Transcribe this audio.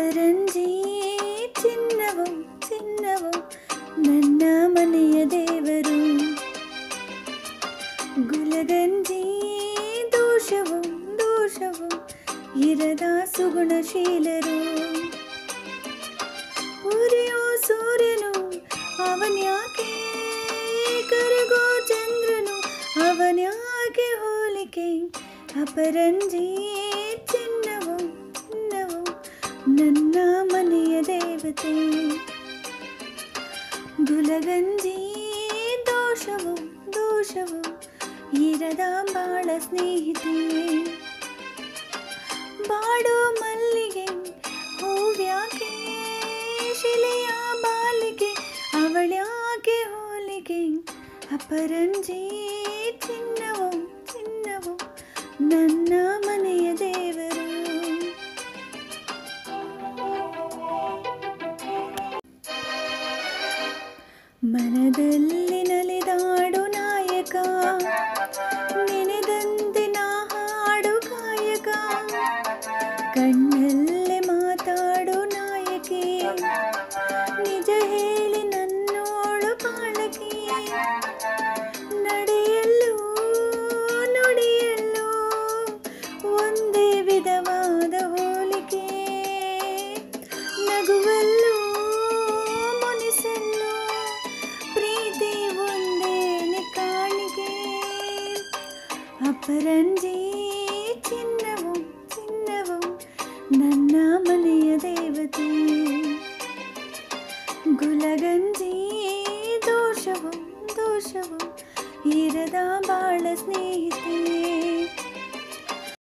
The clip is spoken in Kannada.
ಅಪರಂಜಿ ಚಿನ್ನವೋ ಚಿನ್ನವೋ ನನ್ನ ಮನೆಯ ದೇವರು. ಗುಲಗಂಜಿ ದೋಷವೋ ದೋಷವೋ ಇರದ ಸುಗುಣಶೀಲರು. ಉರಿಯೋ ಸೂರ್ಯನು ಅವನ್ಯಾಕೆ, ಕರಗೋ ಚಂದ್ರನು ಅವನ್ಯಾಕೆ ಹೋಲಿಕೆ. ಅಪರಂಜಿ ಚಿನ್ನವೋ ಚಿನ್ನವೋ ನನ್ನ ಮನೆಯ ದೇವತೆ. ಗುಲಗಂಜಿ ದೋಷವೋ ದೋಷವೋ ಇರದ ಬಾಳ ಸ್ನೇಹಿತೆ. ಬಾಡೋ ಮಲ್ಲಿಗೆ ಹೂವ್ಯಾಕೆ, ಶಿಲೆಯ ಬಾಲಿಕೆ ಅವಳ್ಯಾಕೆ ಹೋಲಿಕೆ. ಅಪರಂಜಿ ಚಿನ್ನವೋ ಚಿನ್ನವೋ ನನ್ನ ಮನೆಯ ದೇವರು. ಮನದಲ್ಲಿ ನಲಿದಾಡು ನಾಯಕ, ನೆನೆದಂತೆ ನಾ ಹಾಡು ಕಾಯಕ. ಕಣ್ಣ